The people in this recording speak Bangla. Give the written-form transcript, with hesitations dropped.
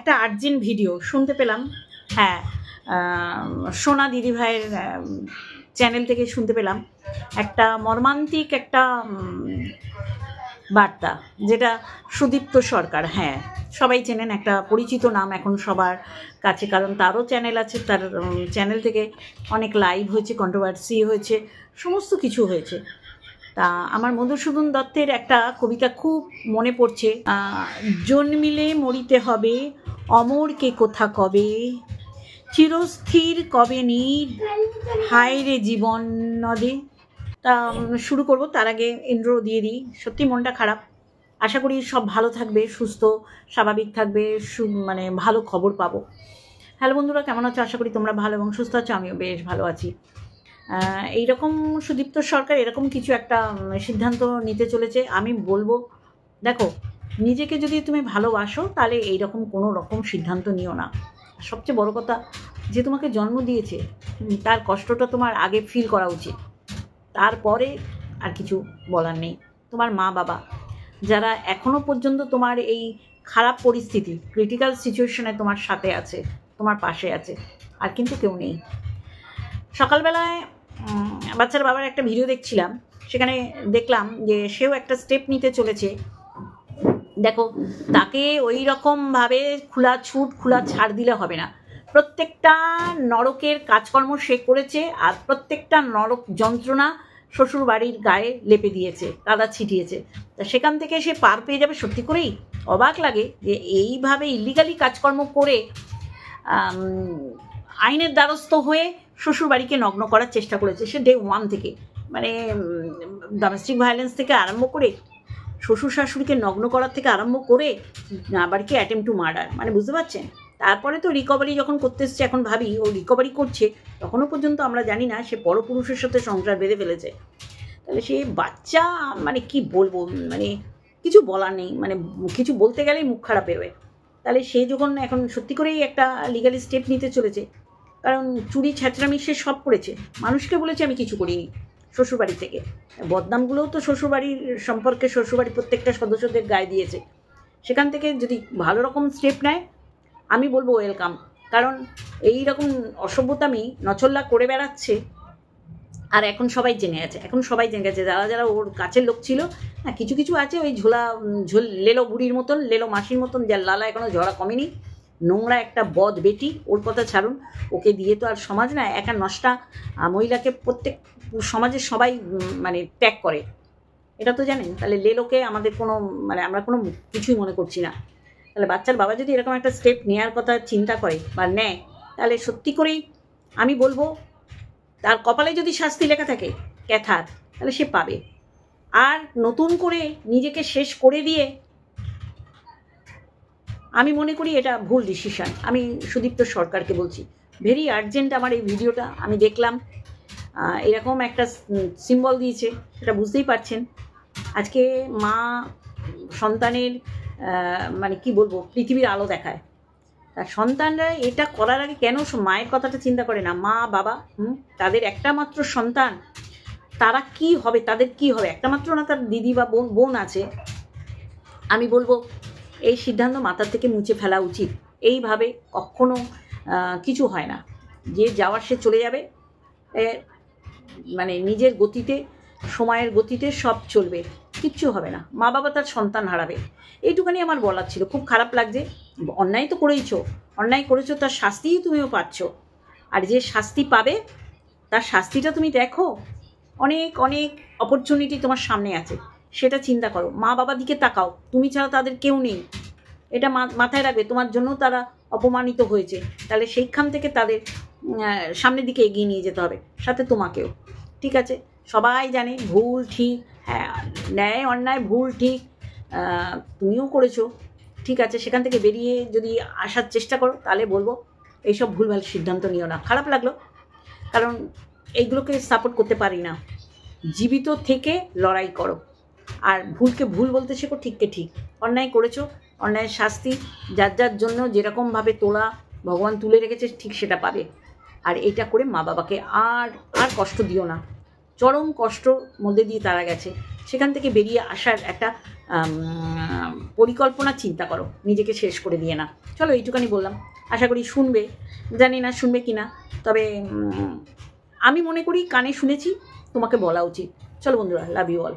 একটা আর্জেন্ট ভিডিও শুনতে পেলাম। হ্যাঁ, সোনা দিদিভাইয়ের চ্যানেল থেকে শুনতে পেলাম একটা মর্মান্তিক একটা বার্তা, যেটা সুদীপ্ত সরকার, হ্যাঁ সবাই চেনেন, একটা পরিচিত নাম এখন সবার কাছে, কারণ তারও চ্যানেল আছে, তার চ্যানেল থেকে অনেক লাইভ হয়েছে, কন্ট্রোভার্সি হয়েছে, সমস্ত কিছু হয়েছে। তা আমার মধুসূদন দত্তের একটা কবিতা খুব মনে পড়ছে, জন্মিলে মরিতে হবে, অমরকে কোথা কবে, চিরস্থির কবে নীর, হায় রে জীবন নদে। তা শুরু করব, তার আগে ইন্ট্রো দিয়ে দিই। সত্যি মনটা খারাপ, আশা করি সব ভালো থাকবে, সুস্থ স্বাভাবিক থাকবে, মানে ভালো খবর পাবো। হ্যালো বন্ধুরা, কেমন আছো? আশা করি তোমরা ভালো এবং সুস্থ আছো, আমিও বেশ ভালো আছি। এইরকম সুদীপ্ত সরকার এরকম কিছু একটা সিদ্ধান্ত নিতে চলেছে। আমি বলবো, দেখো, নিজেকে যদি তুমি ভালোবাসো তাহলে এইরকম কোনো রকম সিদ্ধান্ত নিও না। সবচেয়ে বড় কথা, যে তোমাকে জন্ম দিয়েছে তার কষ্টটা তোমার আগে ফিল করা উচিত, তারপরে আর কিছু বলার নেই। তোমার মা বাবা যারা এখনো পর্যন্ত তোমার এই খারাপ পরিস্থিতি, ক্রিটিক্যাল সিচুয়েশনে তোমার সাথে আছে, তোমার পাশে আছে, আর কিন্তু কেউ নেই। সকালবেলায় বাচ্চার বাবার একটা ভিডিও দেখছিলাম, সেখানে দেখলাম যে সেও একটা স্টেপ নিতে চলেছে। দেখো, তাকে ওই রকমভাবে খোলা ছুট খোলা ছাড় দিলে হবে না। প্রত্যেকটা নরকের কাজকর্ম সে করেছে, আর প্রত্যেকটা নরক যন্ত্রণা শ্বশুর বাড়ির গায়ে লেপে দিয়েছে, কাদা ছিটিয়েছে। তা সেখান থেকে সে পার পেয়ে যাবে। সত্যি করেই অবাক লাগে যে এইভাবে ইলিগালি কাজকর্ম করে আইনের দ্বারস্থ হয়ে শ্বশুর বাড়িকে নগ্ন করার চেষ্টা করেছে সে ডে ওয়ান থেকে। মানে ডোমেস্টিক ভায়োলেন্স থেকে আরম্ভ করে, শ্বশুর শাশুড়িকে নগ্ন করার থেকে আরম্ভ করে বাড়িকে অ্যাটেম্প টু মার্ডার, মানে বুঝতে পারছেন। তারপরে তো রিকভারি যখন করতে এসছে, এখন ভাবি ও রিকভারি করছে, তখনও পর্যন্ত আমরা জানি না সে পরপুরুষের সাথে সংসার বেঁধে ফেলেছে। তাহলে সে বাচ্চা, মানে কি বলবো, মানে কিছু বলার নেই, মানে কিছু বলতে গেলেই মুখ খারাপ বেরোয়। তাহলে সে যখন এখন সত্যি করেই একটা লিগালি স্টেপ নিতে চলেছে, কারণ চুরি ছ্যাঁচড়ামি সে সব করেছে, মানুষকে বলেছে আমি কিছু করিনি, শ্বশুরবাড়ি থেকে বদনামগুলোও তো শ্বশুরবাড়ির সম্পর্কে শ্বশুরবাড়ির প্রত্যেকটা সদস্যদের গায়ে দিয়েছে। সেখান থেকে যদি ভালো রকম স্টেপ নেয়, আমি বলবো ওয়েলকাম। কারণ এই রকম অসভ্যতামি নচল্লা করে বেড়াচ্ছে, আর এখন সবাই জেনে গেছে, যারা যারা ওর কাছের লোক ছিল। হ্যাঁ, কিছু কিছু আছে ওই লেলো বুড়ির মতন, লেলো মাসির মতন, যার লালা এখনও ঝরা কমেনি, নোংরা একটা বদ বেটি, ওর কথা ছাড়ুন। ওকে দিয়ে তো আর সমাজ না, একা নষ্টা মহিলাকে প্রত্যেক সমাজের সবাই মানে ত্যাগ করে, এটা তো জানেন। তাহলে লেলোকে আমাদের কোনো, মানে আমরা কোনো কিছুই মনে করছি না। তাহলে বাচ্চার বাবা যদি এরকম একটা স্টেপ নেওয়ার কথা চিন্তা করে বা নেয়, তাহলে সত্যি করেই আমি বলবো, তার কপালে যদি শাস্তি লেখা থাকে ক্যাথার, তাহলে সে পাবে। আর নতুন করে নিজেকে শেষ করে দিয়ে, আমি মনে করি এটা ভুল ডিসিশন। আমি সুদীপ্ত সরকারকে বলছি, ভেরি আর্জেন্ট আমার এই ভিডিওটা আমি দেখলাম। এরকম একটা সিম্বল দিয়েছে, সেটা বুঝতেই পারছেন। আজকে মা সন্তানের মানে কি বলবো, পৃথিবীর আলো দেখায়। তার সন্তানরা এটা করার আগে কেন মায়ের কথাটা চিন্তা করে না? মা বাবা তাদের একটা মাত্র সন্তান, তারা কি হবে, তাদের কি হবে? একটা মাত্র না, তার দিদি বা বোন আছে। আমি বলবো এই সিদ্ধান্ত মাথার থেকে মুছে ফেলা উচিত। এইভাবে কখনো কিছু হয় না, যে যাওয়ার সে চলে যাবে, মানে নিজের গতিতে, সময়ের গতিতে সব চলবে, কিচ্ছু হবে না। মা বাবা তার সন্তান হারাবে, এইটুখানি আমার বলার ছিল। খুব খারাপ লাগছে, অন্যায় তো অন্যায় করেছো, তার শাস্তিই তুমিও পাচ্ছ। আর যে শাস্তি পাবে, তার শাস্তিটা তুমি দেখো, অনেক অনেক অপরচুনিটি তোমার সামনে আছে, সেটা চিন্তা করো। মা বাবার দিকে তাকাও, তুমি ছাড়া তাদের কেউ নেই, এটা মাথায় রাখবে। তোমার জন্য তারা অপমানিত হয়েছে, তাহলে সেইখান থেকে তাদের সামনের দিকে এগিয়ে নিয়ে যেতে হবে, সাথে তোমাকেও। ঠিক আছে, সবাই জানে ভুল ঠিক, হ্যাঁ, ন্যায় অন্যায়, ভুল ঠিক তুমিও করেছো, ঠিক আছে। সেখান থেকে বেরিয়ে যদি আসার চেষ্টা করো, তাহলে বলবো এইসব ভুলভাল সিদ্ধান্ত নিও না। খারাপ লাগলো, কারণ এইগুলোকে সাপোর্ট করতে পারি না। জীবিত থেকে লড়াই করো, আর ভুলকে ভুল বলতে শেখো, ঠিককে ঠিক। অন্যায় করেছো, অন্যায়ের শাস্তি যার যার জন্য যেরকমভাবে তোলা ভগবান তুলে রেখেছে, ঠিক সেটা পাবে। আর এইটা করে মা বাবাকে আর কষ্ট দিও না। চরম কষ্টর মধ্যে দিয়ে তারা গেছে, সেখান থেকে বেরিয়ে আসার একটা পরিকল্পনা চিন্তা করো, নিজেকে শেষ করে দিয়ে না। চলো এইটুখানি বললাম, আশা করি শুনবে, জানি না শুনবে কি না, তবে আমি মনে করি কানে শুনেছি, তোমাকে বলা উচিত। চলো বন্ধুরা, লাভ ইউ অল।